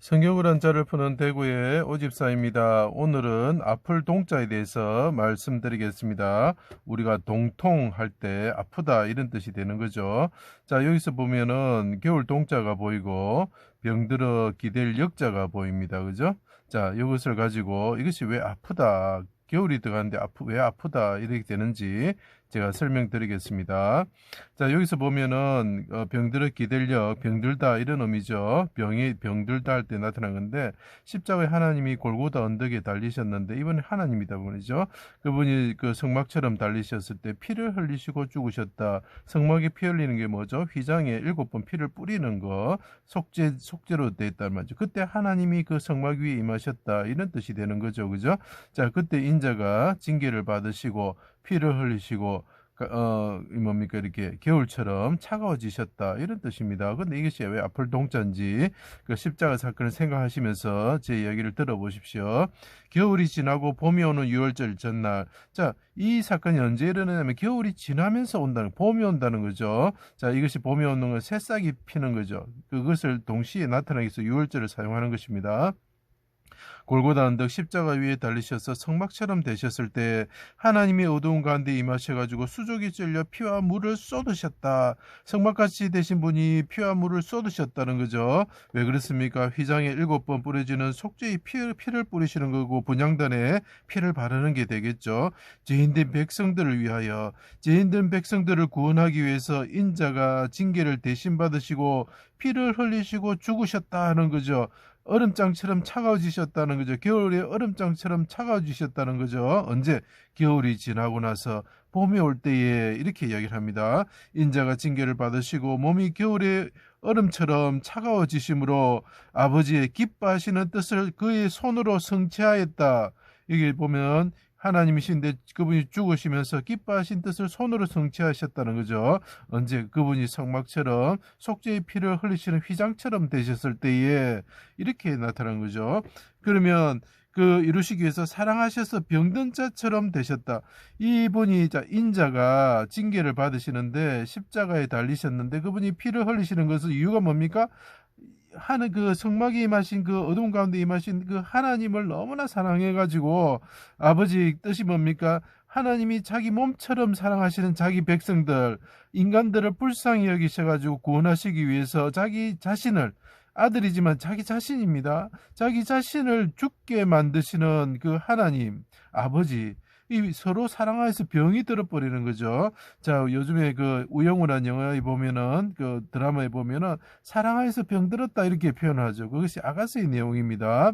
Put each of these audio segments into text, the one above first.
성경을 한자를 푸는 대구의 오집사입니다. 오늘은 아플 동자에 대해서 말씀드리겠습니다. 우리가 동통할 때 아프다 이런 뜻이 되는 거죠. 자, 여기서 보면은 겨울 동자가 보이고 병들어 기댈 역자가 보입니다. 그죠? 자, 이것을 가지고 이것이 왜 아프다, 겨울이 들어가는데 왜 아프다 이렇게 되는지 제가 설명드리겠습니다. 자, 여기서 보면은 병들어 기댈력, 병들다 이런 의미죠. 병들다 할 때 나타난 건데, 십자가에 하나님이 골고다 언덕에 달리셨는데 이번에 하나님이다 보니죠. 그분이 그 성막처럼 달리셨을 때 피를 흘리시고 죽으셨다. 성막에 피 흘리는 게 뭐죠? 휘장에 7번 피를 뿌리는 거, 속죄로 돼 있단 말이죠. 그때 하나님이 그 성막 위에 임하셨다 이런 뜻이 되는 거죠. 그죠? 자, 그때 인자가 징계를 받으시고 피를 흘리시고 뭡니까 이렇게 겨울처럼 차가워지셨다 이런 뜻입니다. 근데 이것이 왜 아플 동자인지 그 십자가 사건을 생각하시면서 제 이야기를 들어보십시오. 겨울이 지나고 봄이 오는 6월절 전날, 자, 이 사건이 언제 일어나냐면 겨울이 지나면서 온다는, 봄이 온다는 거죠. 자, 이것이 봄이 오는 건 새싹이 피는 거죠. 그것을 동시에 나타나기 위해서 6월절을 사용하는 것입니다. 골고다 언덕 십자가 위에 달리셔서 성막처럼 되셨을 때 하나님이 어두운 가운데 임하셔가지고 수족이 찔려 피와 물을 쏟으셨다. 성막같이 되신 분이 피와 물을 쏟으셨다는 거죠. 왜 그렇습니까? 휘장에 7번 뿌려지는 속죄의 피를 뿌리시는 거고 분향단에 피를 바르는 게 되겠죠. 죄인된 백성들을 위하여, 죄인된 백성들을 구원하기 위해서 인자가 징계를 대신 받으시고 피를 흘리시고 죽으셨다 하는 거죠. 얼음장처럼 차가워지셨다는 거죠. 겨울에 얼음장처럼 차가워지셨다는 거죠. 언제? 겨울이 지나고 나서 봄이 올 때에 이렇게 이야기를 합니다. 인자가 징계를 받으시고 몸이 겨울에 얼음처럼 차가워지심으로 아버지의 기뻐하시는 뜻을 그의 손으로 성취하였다. 이게 보면 하나님이신데 그분이 죽으시면서 기뻐하신 뜻을 손으로 성취하셨다는 거죠. 언제? 그분이 성막처럼 속죄의 피를 흘리시는 휘장처럼 되셨을 때에 이렇게 나타난 거죠. 그러면 그 이루시기 위해서 사랑하셔서 병든 자처럼 되셨다. 이분이 인자가 징계를 받으시는데 십자가에 달리셨는데 그분이 피를 흘리시는 것은 이유가 뭡니까? 하는 그 성막에 임하신 그 어두운 가운데 임하신 그 하나님을 너무나 사랑해가지고 아버지 뜻이 뭡니까? 하나님이 자기 몸처럼 사랑하시는 자기 백성들, 인간들을 불쌍히 여기셔가지고 구원하시기 위해서 자기 자신을, 아들이지만 자기 자신입니다. 자기 자신을 죽게 만드시는 그 하나님, 아버지, 이 서로 사랑하여서 병이 들어버리는 거죠. 자, 요즘에 그 우영우란 영화에 보면은, 그 드라마에 보면은 사랑하여서 병들었다 이렇게 표현하죠. 그것이 아가서의 내용입니다.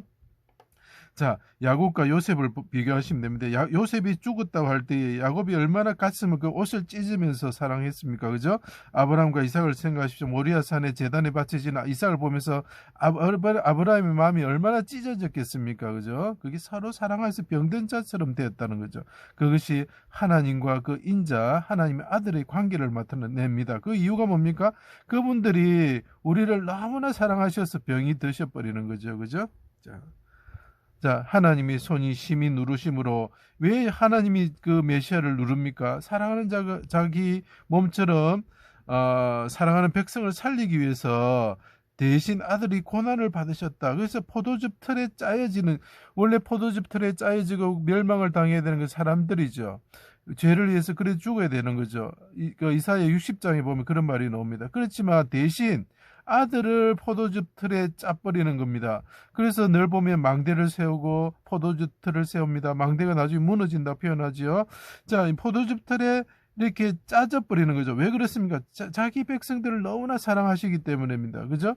자, 야곱과 요셉을 비교하시면 됩니다. 요셉이 죽었다고 할 때 야곱이 얼마나 가슴을 그 옷을 찢으면서 사랑했습니까? 그죠? 아브라함과 이삭을 생각하십시오. 모리아 산에 제단에 바쳐진 이삭을 보면서 아브라함의 마음이 얼마나 찢어졌겠습니까? 그죠? 그게 서로 사랑해서 병든 자처럼 되었다는 거죠. 그것이 하나님과 그 인자, 하나님의 아들의 관계를 나타냅니다. 그 이유가 뭡니까? 그분들이 우리를 너무나 사랑하셔서 병이 드셔버리는 거죠. 그죠? 자, 하나님의 손이 심히 누르심으로, 왜 하나님이 그 메시아를 누릅니까? 사랑하는 자기 몸처럼 사랑하는 백성을 살리기 위해서 대신 아들이 고난을 받으셨다. 그래서 포도즙 틀에 짜여지는, 원래 포도즙 틀에 짜여지고 멸망을 당해야 되는 건 사람들이죠. 죄를 위해서 그래 죽어야 되는 거죠. 이사야 60장에 보면 그런 말이 나옵니다. 그렇지만 대신 아들을 포도즙 틀에 짜버리는 겁니다. 그래서 늘 보면 망대를 세우고 포도즙 틀을 세웁니다. 망대가 나중에 무너진다 표현하지요. 자, 포도즙 틀에 이렇게 짜져버리는 거죠. 왜 그렇습니까? 자기 백성들을 너무나 사랑하시기 때문입니다. 그죠?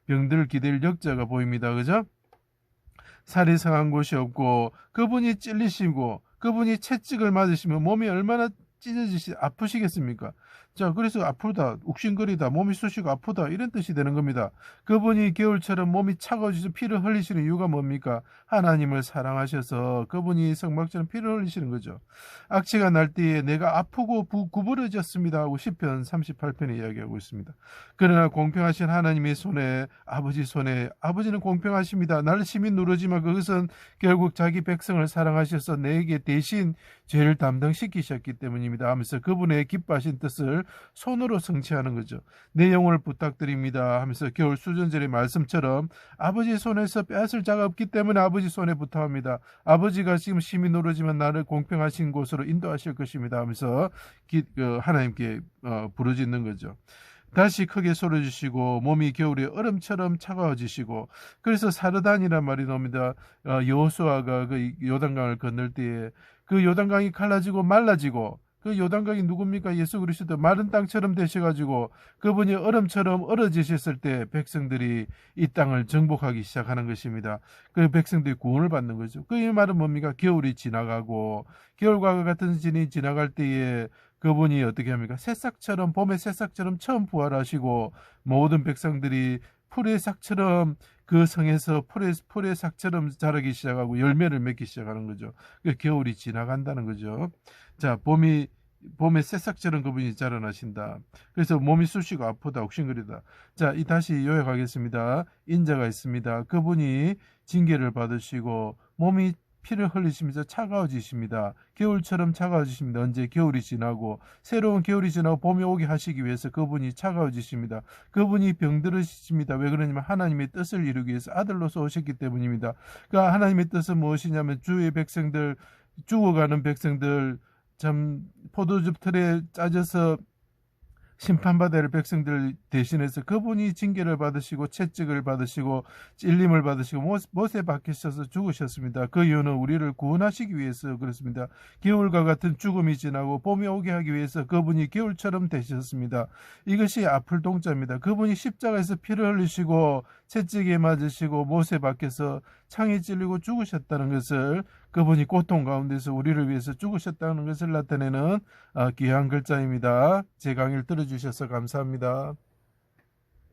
병들 기댈 역자가 보입니다. 그죠? 살이 상한 곳이 없고 그분이 찔리시고 그분이 채찍을 맞으시면 몸이 얼마나 아프시겠습니까? 자, 그래서 아프다, 욱신거리다, 몸이 쑤시고 아프다 이런 뜻이 되는 겁니다. 그분이 겨울처럼 몸이 차가워져서 피를 흘리시는 이유가 뭡니까? 하나님을 사랑하셔서 그분이 성막처럼 피를 흘리시는 거죠. 악취가 날 때에 내가 아프고 구부러졌습니다 하고 시편 38편에 이야기하고 있습니다. 그러나 공평하신 하나님의 손에, 아버지 손에, 아버지는 공평하십니다. 나를 심히 누르지만 그것은 결국 자기 백성을 사랑하셔서 내게 대신 죄를 담당시키셨기 때문입니다 하면서 그분의 기뻐하신 뜻을 것을 손으로 성취하는 거죠. 내용을 부탁드립니다 하면서 겨울 수전절의 말씀처럼 아버지 손에서 빼앗을 자가 없기 때문에 아버지 손에 부탁합니다. 아버지가 지금 힘이 누르지만 나를 공평하신 곳으로 인도하실 것입니다 하면서 하나님께 부르짖는 거죠. 다시 크게 소리 지시고 몸이 겨울에 얼음처럼 차가워지시고, 그래서 사르단이란 말이 나옵니다. 여호수아가 그 요단강을 건널 때에 그 요단강이 갈라지고 말라지고, 그 요단강이 누굽니까? 예수 그리스도. 마른 땅처럼 되셔가지고 그분이 얼음처럼 얼어지셨을 때 백성들이 이 땅을 정복하기 시작하는 것입니다. 그 백성들이 구원을 받는 거죠. 그 이 말은 뭡니까? 겨울이 지나가고 겨울과 같은 진이 지나갈 때에 그분이 어떻게 합니까? 새싹처럼, 봄의 새싹처럼 처음 부활하시고 모든 백성들이 풀의 싹처럼 그 성에서 풀의 싹처럼 자라기 시작하고 열매를 맺기 시작하는 거죠. 그 겨울이 지나간다는 거죠. 자, 봄의 새싹처럼 그분이 자라나신다. 그래서 몸이 쑤시고 아프다, 옥신거리다. 자, 다시 요약하겠습니다. 인자가 있습니다. 그분이 징계를 받으시고 몸이 피를 흘리시면서 차가워지십니다. 겨울처럼 차가워지십니다. 언제? 겨울이 지나고 새로운 겨울이 지나고 봄이 오게 하시기 위해서 그분이 차가워지십니다. 그분이 병들으십니다. 왜 그러냐면 하나님의 뜻을 이루기 위해서 아들로서 오셨기 때문입니다. 그러니까 하나님의 뜻은 무엇이냐면 주의 백성들, 죽어가는 백성들, 참 포도즙 틀에 짜져서 심판받아야 할 백성들 대신해서 그분이 징계를 받으시고 채찍을 받으시고 찔림을 받으시고 못에 박히셔서 죽으셨습니다. 그 이유는 우리를 구원하시기 위해서 그렇습니다. 겨울과 같은 죽음이 지나고 봄이 오게 하기 위해서 그분이 겨울처럼 되셨습니다. 이것이 아플 동자입니다. 그분이 십자가에서 피를 흘리시고 채찍에 맞으시고 못에 박혀서 창에 찔리고 죽으셨다는 것을, 그분이 고통 가운데서 우리를 위해서 죽으셨다는 것을 나타내는 귀한 글자입니다. 제 강의를 들어주셔서 감사합니다.